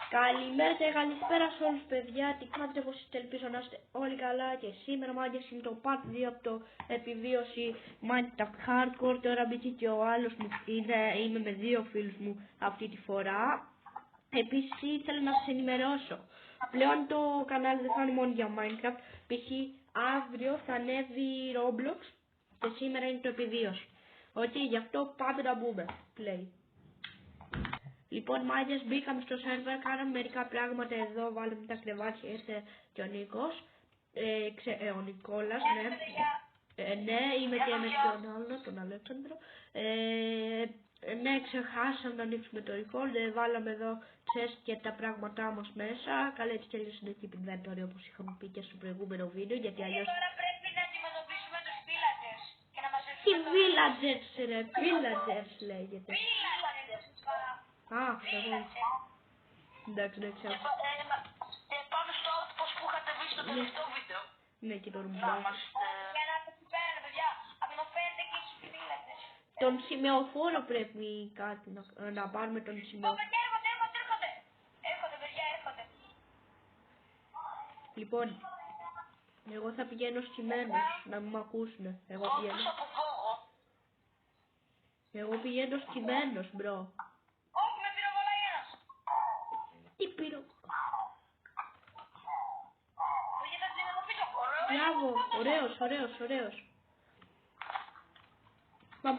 Καλημέρα και καλησπέρα σε όλους παιδιά, τι κάνετε, πως είστε, ελπίζω να είστε όλοι καλά και σήμερα μάγκες είναι το part 2 από το επιβίωση Minecraft Hardcore. Τώρα μπήκε και ο άλλος μου, είμαι με δύο φίλους μου αυτή τη φορά. Επίσης ήθελα να σας ενημερώσω, πλέον το κανάλι δεν θα είναι μόνο για Minecraft, π.χ. αύριο θα ανέβει Roblox και σήμερα είναι το επιβίωση. Γι' αυτό πάμε να μπούμε, play. Λοιπόν, μάγκες, μπήκαμε στο σερβερ, κάναμε μερικά πράγματα εδώ, βάλαμε τα κρεβάτια, ήρθε και ο Νίκος, ο Νικόλας, ναι. Ναι, είμαι και με τον άλλο, τον Αλέξανδρο. Ναι, ξεχάσαμε να ανοίξουμε το record, βάλαμε εδώ chest και τα πράγματά μας μέσα. Καλά, έτσι και αλλιώς είναι keep inventory όπως είχαμε πει και στο προηγούμενο βίντεο, γιατί αλλιώς... Τώρα πρέπει να αντιμετωπίσουμε τους villagers και να μαζευτούμε. Τι villagers ρε, villagers λέγεται. Α, εγώ. Εντάξει, δεν ξέρω. Πάνω στο outpost που είχατε βρει στο τελευταίο βίντεο. Ναι, και το ρουμπά. Για να το πέρα, παιδιά. Απενοφέρετε και έχει villagers. Τον σημεοφόρο πρέπει κάτι να πάρουμε τον σημεοφόρο. Έρχονται, παιδιά, έρχονται. Λοιπόν, εγώ θα πηγαίνω στημένος, να μην μ' ακούσουνε. Εγώ πηγαίνω στημένος, μπρο. Όχι, με πυροβολάει ένας. Τι πήρω. Παιδιά, θα την αντιμετωπίσω. Μπράβο, ωραίος.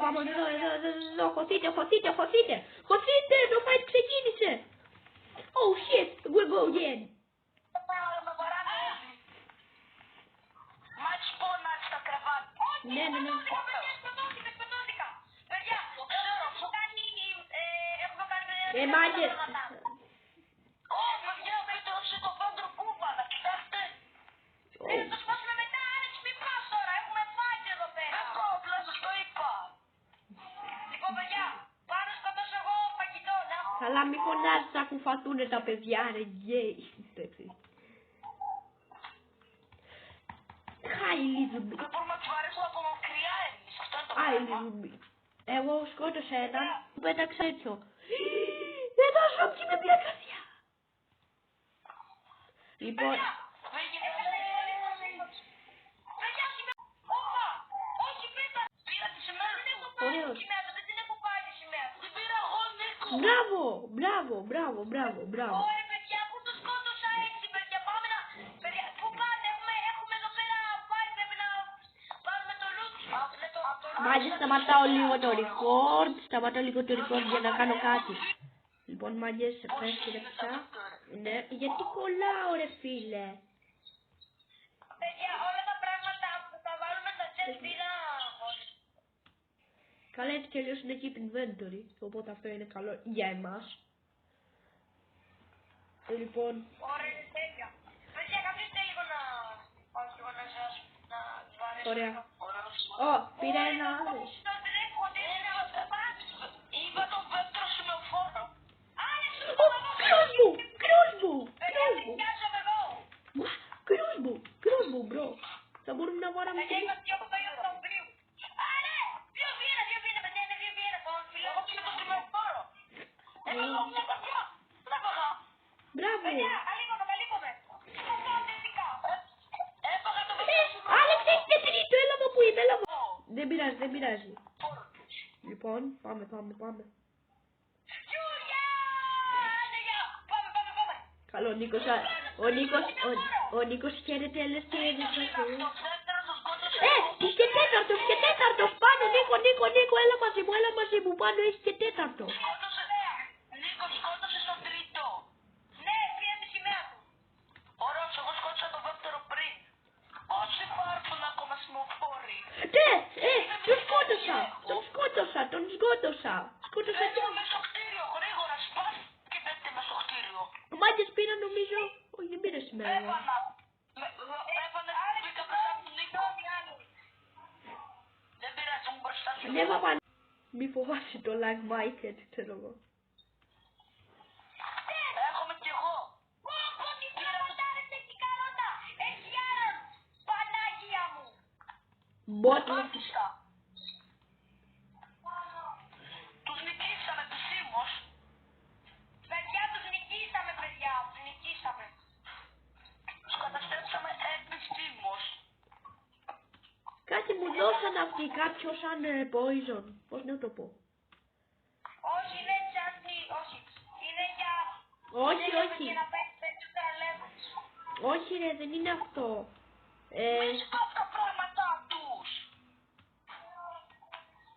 Πάμε εδώ, χωθείτε, το fight ξεκίνησε. Oh shit, we go again. Μάτς πόνατ στα κρεβάτια. Ναι. Σκοτώθηκα. Παιδιά, έχουμε κάνει παιδιά. Μάγκες. Παιδιά, πέτρωσε το πέντρο κούβαλα, κοιτάξτε. Θα το σπάσουμε μετά, Άλεξ, μην πας τώρα, έχουμε φάγει εδώ πέρα. Εγώ απλά σας το είπα. Λοιπόν, παιδιά, πάνω σκοτώσω εγώ φαγητό, να έχω. Καλά, μη φωνάζεις, θα κουφαθούνε τα παιδιά, ρε, γκέι. Hi, little bit. Δεν μπορούμε να τους βαρέσουμε από μακριά εμείς, αυτό είναι το Hi, πράγμα. little bit. Εγώ σκότωσα έναν, που πέταξε έτσι. Ένα ζόμπι με μια καρδιά. Λοιπόν, ωραίος. Μπράβο. Ωραία, παιδιά, πού το σκότωσα έτσι, παιδιά, πάμε να... Παιδιά, πού πάτε, έχουμε εδώ πέρα πάει, πρέπει να πάρουμε το loot. Μάγκες, σταματάω λίγο το record για να κάνω κάτι. Λοιπόν, μάγκες, πες λεπτά. Ναι, γιατί κολλάω ρε φίλε. Παιδιά, όλα τα πράγματα που θα βάλουμε στα chest είναι... Καλά, έτσι κι αλλιώς είναι keep inventory, οπότε αυτό είναι καλό για εμάς. Λοιπόν... Ωραία, τέτοια. Παιδιά, καθίστε λίγο να... Όχι, εγώ να σας... να βαρέσω. Ωραία. Πήρα ένα άλλος. Είπα τον πέτρο σημεοφόρο. Crossbow, bro. Θα μπορούμε να βάλουμε και... Μπράβο. Άλεξ, έχετε τρίτο, έλα μου που είμαι, Δεν πειράζει. Λοιπόν, πάμε. Καλό, ο Νίκος χαίρεται, λες και έδειξε. Είσαι τέταρτος, πάνω, Νίκο, έλα μαζί μου, πάνω, έχει και τέταρτο. Νίκο, σκότωσε τον τρίτο. Ναι, πήρε τη σημαία του. Ωραίος, εγώ σκότωσα τον δεύτερο πριν. Όσοι υπάρχουν ακόμα σημοφόροι. Τον σκότωσα. Μπαίνουμε μες στο κτίριο, γρήγορα, σπάς και μπαίνετε μες στο κτίριο. Μάγκες πήρα νομίζω, όχι δεν πήρα σήμερα. Έβανα, μπήκα μπροστά από τον Νίκο. Δεν πειράζει, μου μπροστά σου. Ανέβα πάνω. Μη φοβάσαι το lag mic, έτσι θέλω εγώ. Έρχομαι κι εγώ. Τι καρόταρες έχει καρότα. Έχει άρον. Πανάγια μου. Πάτησα. Τους νικήσαμε επισήμως. Παιδιά, τους νικήσαμε, παιδιά. ναυτικά πιο σαν poison. Πώς να το πω. Όχι, είναι τσάντι, όχι. Είναι για... Όχι, είναι όχι. για να παίξει περισσότερα levels. Όχι ρε, δεν είναι αυτό. Μην σπάς τα πράγματα τους.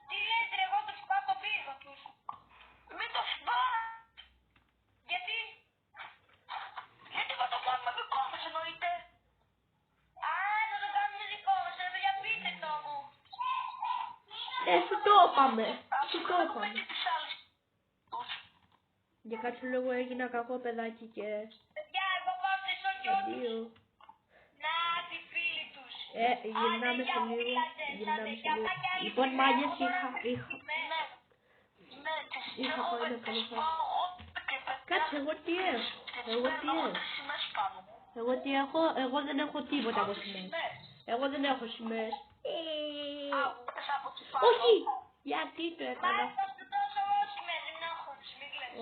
Τι λες ρε, εγώ τους σπάω το πύργο τους. Μην το σπάς. Γιατί θα το κάνουμε δικό μας εννοείται. Α, θα το κάνουμε δικό μας, ρε παιδιά, πείτε το μου. Σου το είπαμε. Σου το Έχουμε είπαμε. και τις άλλες τους. Για κάποιο λόγο έγινα κακό παιδάκι και... Παιδιά, εγώ πάω στη σοκιό τους. Αντίο. Να, τη φίλη τους. Γυρνάμε σε λίγο. Γυρνάμε σε λίγο. Λοιπόν, μάγκες, είχα πάει να κάνω φάση. Κάτσε, εγώ τι έχω. Εγώ δεν έχω τίποτα από σημαίες. Εγώ δεν έχω σημαίες. Όχι! Γιατί το έκανα.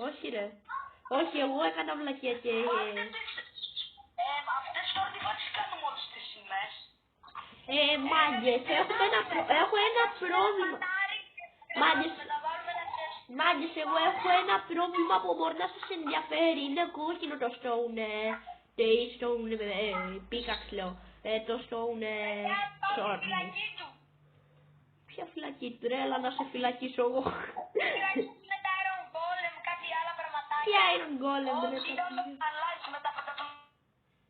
Όχι ρε. Όχι, εγώ έκανα βλακία και... Αυτές τώρα τι βάζεις κάνουμε όλες τις σημαίες. Μάγκες, έχω ένα πρόβλημα. Μάγκες, εγώ έχω ένα πρόβλημα που μπορεί να σας ενδιαφέρει. Είναι κόκκινο το stone, pickaxe λέω. Το stone sword. Ποια φυλακή του, ρε, έλα να σε φυλακίσω εγώ. Με τα Iron Golem, κάτι άλλα πραγματάκια. Τι Iron Golem, ρε, Όχι, όλο αλλάζει με τα πεντατολικά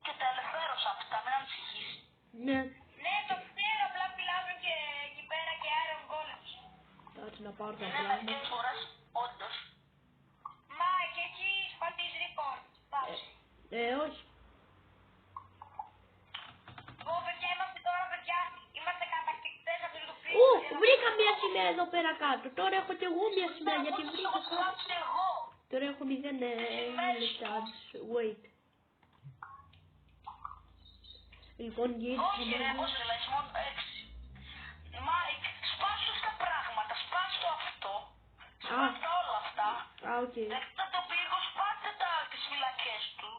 και τα ελευθέρωσα αυτά, μην ανησυχείς. Ναι. Ναι, το ξέρω, απλά μιλάμε και εκεί πέρα και Iron Golems. Κάτσε να πάρω τα Ναι, πράγματα. μερικές φορές, όντως. Μα και εκεί σπατείς record, πάψη. Όχι. Εγώ παιδιά είμαστε τώρα παιδιά, είμαστε κατακτητές από το φίλο. Βρήκα μια σημαία εδώ πέρα κάτω. Τώρα έχω και εγώ μια σημαία γιατί βρήκα κάτω. Τώρα έχω 0 λεπτά. Wait. Λοιπόν, Όχι ρε, πώς λες, μόνο 6. Μάικ, σπάσου στα πράγματα, σπάσου αυτό. Σπάσου όλα αυτά. Οκ. Δέχτε το πύργο, σπάστε τις φυλακές του.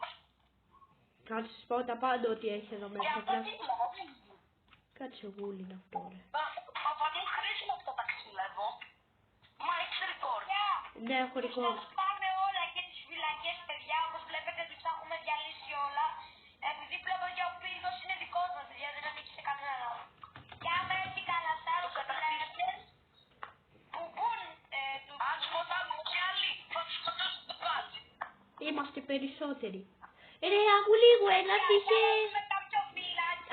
Κάτσε, σπάω τα πάντα ό,τι έχει εδώ Για μέσα. αυτό τι λέω. Κάτσε, γούλι είναι αυτό, ρε. Από μου χρήσιμο αυτό τα ξυλεύω. Μα έχεις record. Ναι, έχω record. Τους πάμε όλα και τις φυλακές, παιδιά, όπως βλέπετε τους έχουμε διαλύσει όλα. Επειδή βλέπω για ο πύργος είναι δικός μας, παιδιά, δεν ανήκει σε κανένα άλλο. Και άμα έχει κανένα άλλο φυλακές που μπουν του... Αν σκοτάμε κι άλλοι, θα τους σκοτώσουν πάλι. Είμαστε περισσότεροι. Ρε, άκου λίγο, ένας είχε...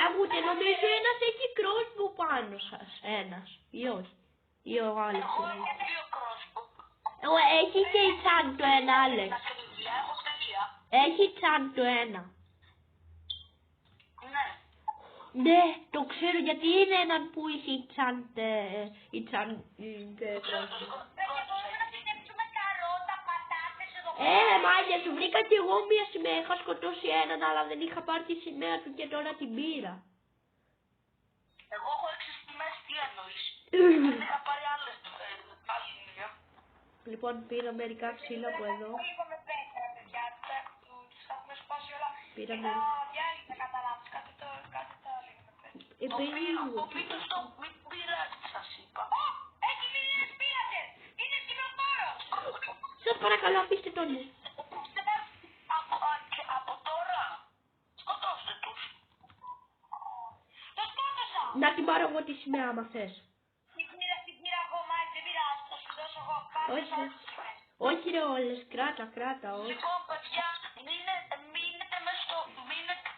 Ακούτε, νομίζω ένας έχει crossbow πάνω σας. Ένας. Ή όχι. Ή ο άλλος. Έχει και η Τσάν το ένα, Άλεξ. Έχει Τσάν το ένα. Ναι, το ξέρω γιατί είναι έναν που είχε η Τσάν crossbow. Μάγια, σου βρήκα κι εγώ μια σημαία. Είχα σκοτώσει έναν, αλλά δεν είχα πάρει τη σημαία του και τώρα την πήρα. Εγώ έχω 6 σημαίες, τι εννοείς. Δεν είχα πάρει άλλες άλλη μία. Λοιπόν, πήρα μερικά ξύλα από εδώ. Λίγο με πέτρα, παιδιά, τους έχουμε σπάσει όλα. Πήρα και μερικά. τα διάλειμμα κατά λάθος, κάτι το λίγο με πέτρα. Περίγω. Μην πειράζει, σας είπα. Έχει μήνες πείρατες! Είναι κυνοφόρος! Σας παρακαλώ, αφήστε τον. Από τώρα, σκοτώστε τους. Το σκότωσα! Να την πάρω εγώ τη σημαία, άμα θες. Την πήρα εγώ, Μάικ, δεν πειράζει, θα σου δώσω εγώ Όχι, όχι ρε όλες, κράτα, όχι. Λοιπόν, παιδιά, μείνετε μες στο, μείνετε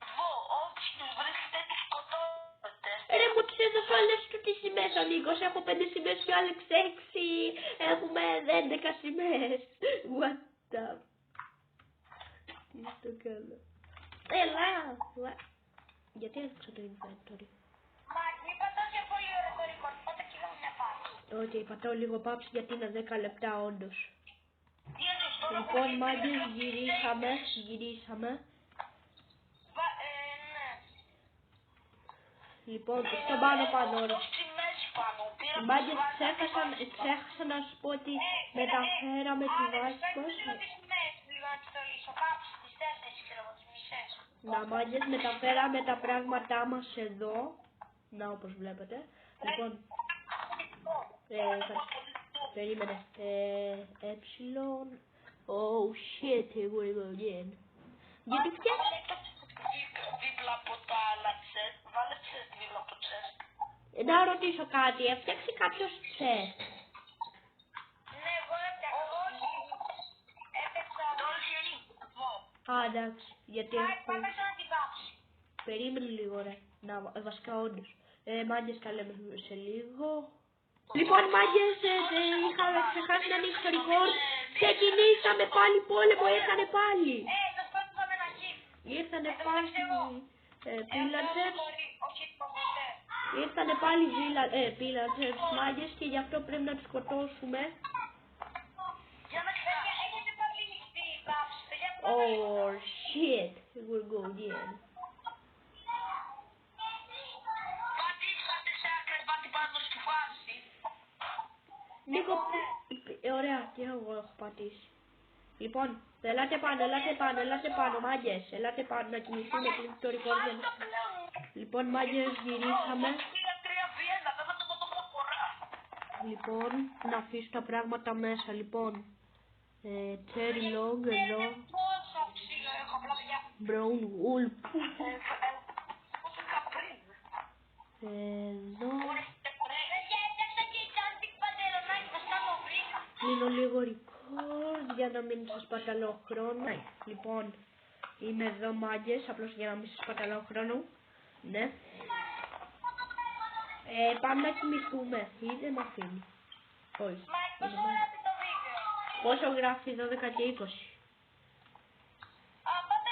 εδώ, όποιοι τους βρίσκετε, τους σκοτώνετε. Ρε, μου τις έδωσα όλες του τις σημαίες ο Νίκος, έχω 5 σημαίες και ο Άλεξ 6, έχουμε 11 σημαίες. What the... Τι στο κάνω. Έλα, γιατί έδειξα το inventory. Μάικ, μη πατάς για πολύ ώρα το record, πότε κοιτάμε μια πάση. Όχι, πατάω λίγο πάψη γιατί είναι 10 λεπτά όντως. Τι εννοείς τώρα, Λοιπόν, μάγκες, γυρίσαμε. Ναι. Λοιπόν, στο πάνω ρε. Στη μέση πάνω, πήρα Μάγκες, ξέχασα να σου πω ότι μεταφέραμε τη βάση μας. Να, μάγκες, μεταφέραμε τα πράγματά μας εδώ. Να, όπως βλέπετε. Λοιπόν, περίμενε. Oh shit, here we go again. Γιατί φτιάχνει. Δίπλα από τα άλλα τσέστ. Βάλε τσέστ δίπλα από το τσέστ. Να ρωτήσω κάτι, έφτιαξε κάποιος τσέστ? Ναι, εγώ έφτιαξα. Όχι. Έφτιαξα. Α, εντάξει, γιατί έχω... Πάμε σαν να την πάψει. Περίμενε λίγο ρε, βασικά όντως. Μάγκες τα λέμε σε λίγο. Λοιπόν μάγκες, είχαμε ξεχάσει να ανοίξει το record. Ξεκινήσαμε πάλι πόλεμο, ήρθανε πάλι. Το σκότωσαμε ένα χip. Ήρθανε πάλι pillagers. Όχι, το ποτέ. Ήρθανε πάλι pillagers μάγκες και γι' αυτό πρέπει να τους σκοτώσουμε. Για να ξέρετε, έχετε πάλι νυχτή η πάψη. Oh shit, it will go again. Πατήσατε σε άκρες, πάτε πάνω στη φάση. Νίκο, ωραία, και εγώ έχω πατήσει. Λοιπόν, ελάτε πάνω, μάγκες, ελάτε πάνω να κοιμηθούμε κλείνει το record. Λοιπόν, μάγκες, γυρίσαμε. Λοιπόν, να αφήσω τα πράγματα μέσα, λοιπόν. Cherry log εδώ. Brown wool. Εδώ. Κλείνω λίγο record για να μην σας παταλώ χρόνο. Λοιπόν, είμαι εδώ μάγκες, απλώς για να μην σας παταλώ χρόνο. Ναι. Πάμε να κοιμηθούμε. Ή δεν μ' αφήνει. Όχι. Πόσο γράφει 12 και 20. Πάτε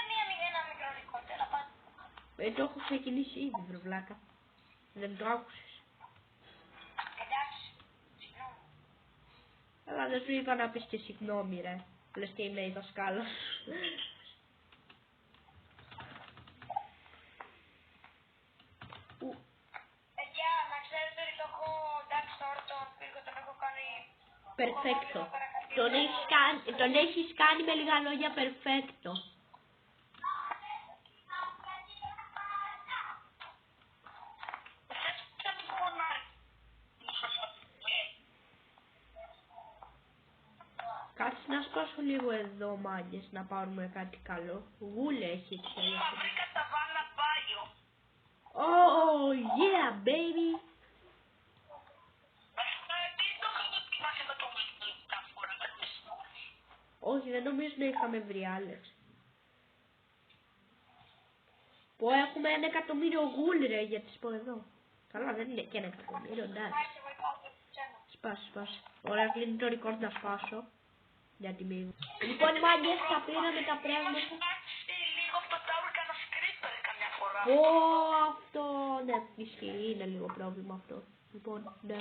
ένα μικρό ρικότερα, πάτε. Το έχω ξεκινήσει ήδη, βρε βλάκα. Δεν το άκουσες. Εντάξει, συγγνώμη. Αλλά δεν σου είπα να πεις και συγγνώμη ρε. Λες και είμαι η δασκάλα. Παιδιά, να ξέρετε ότι το έχω εντάξει τώρα τον πύργο, τον έχω κάνει... Perfecto. Τον έχεις κάνει με λίγα λόγια perfecto. Κάτσε να σπάσω λίγο εδώ μάγκες να πάρουμε κάτι καλό. Γούλε έχει έτσι. Βρήκα τα βάνα μπάγιο. Oh yeah baby. Όχι, δεν νομίζω να είχαμε βρει Άλεξ. Πω έχουμε 1 εκατομμύριο γούλ ρε για τις πω εδώ. Καλά δεν είναι και 1 εκατομμύριο, εντάξει. Σπάσε. Ωραία, κλείνει το record να σπάσω. Για τη μήνυμα. Λοιπόν μάγκες, θα πήραμε τα πράγματα. Λίγο από το τάουρ κάνα σκρίπερ καμιά φορά. Αυτό, ναι, ισχύει, είναι λίγο πρόβλημα αυτό. Λοιπόν, ναι,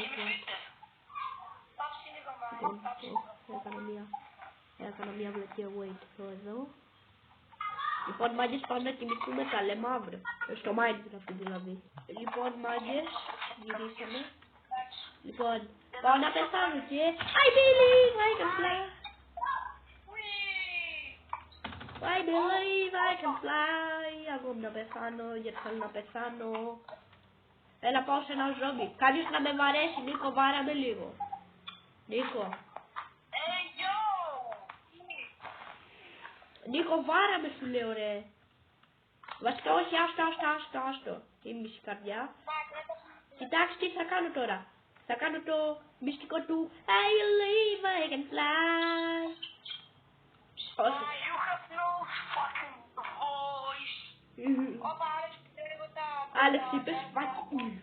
έκανα μία βλακία wait εδώ. Λοιπόν μάγκες, πάμε να κοιμηθούμε, τα λέμε αύριο. Στο Minecraft δηλαδή. Λοιπόν μάγκες, γυρίσαμε. Λοιπόν, πάω να πεθάνω και... I believe I can fly. I believe I can fly. Εγώ να πεθάνω γιατί θέλω να πεθάνω. Έλα πάω σε ένα ζόμπι. Κάποιος να με βαρέσει, Νίκο, βάραμε λίγο. Νίκο. Νίκο, βάραμε σου λέω ρε. Βασικά όχι, άστο. Η μισή καρδιά. Κοιτάξτε τι θα κάνω τώρα. Θα κάνω το μυστικό του I believe I can fly. Όχι. You have no fucking voice. Άλεξ είπες fucking.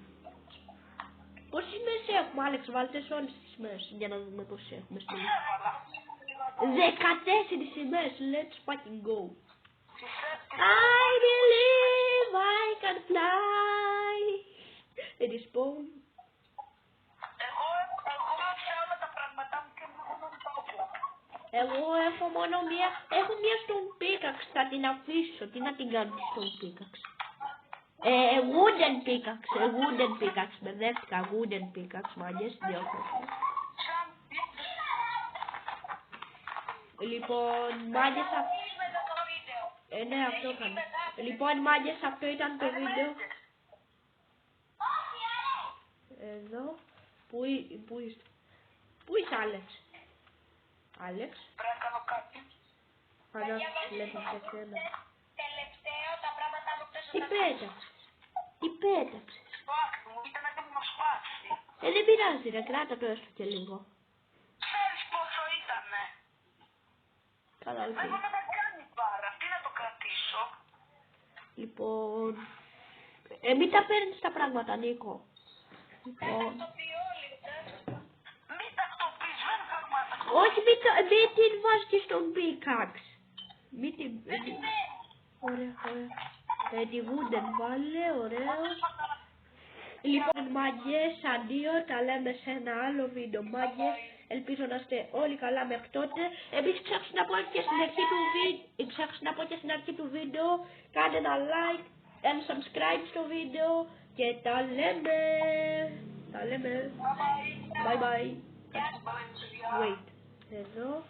Πόσες σημαίες έχουμε Άλεξ, βάλτε σε όλες τις σημαίες για να δούμε πόσες έχουμε στο λίст. 14 σημαίες, let's fucking go. I believe I can fly. Respawn. Εγώ έχω μόνο μία, έχω μία στον pickaxe, θα την αφήσω, τι να την κάνω στον pickaxe. Wooden pickaxe, μπερδεύτηκα, wooden pickaxe, μάγκες, διόρθωσα. Λοιπόν, μάγκες, ναι, αυτό κάνω. Λοιπόν, μάγκες, αυτό ήταν το βίντεο. εδώ. Πού είστε? Πού είσαι, Άλεξ? Άλεξ. Πρέπει να κάνω κάτι. Ανά, βλέπω σε σένα. Τελευταίο τα πράγματα μου χτες Τι πέταξες? Τι πέταξες? σπάσει μου, ήταν έτοιμο να σπάσει. Δεν πειράζει ρε, κράτα το έστω και λίγο. Ξέρεις πόσο ήτανε. Καλά, οκ. Δεν μπορώ να κάνει πάρα. Τι να το κρατήσω. Λοιπόν, μην τα παίρνεις τα πράγματα, Νίκο. Λοιπόν, Το πει όλοι, μην τακτοποιείς, δεν θέλουμε να τακτοποιείς. όχι, μην την βάζεις στον πίκαξ. Μην την... Ωραία, ωραία. Τη Wooden βάλε, ωραίο. Λοιπόν, μάγκες, αντίο, τα λέμε σε ένα άλλο βίντεο, μάγκες. Ελπίζω να είστε όλοι καλά μέχρι τότε. Επίσης ξέχασα να πω και στην αρχή του βίντεο, κάντε ένα like and subscribe στο βίντεο και τα λέμε. Bye bye. Wait, εδώ.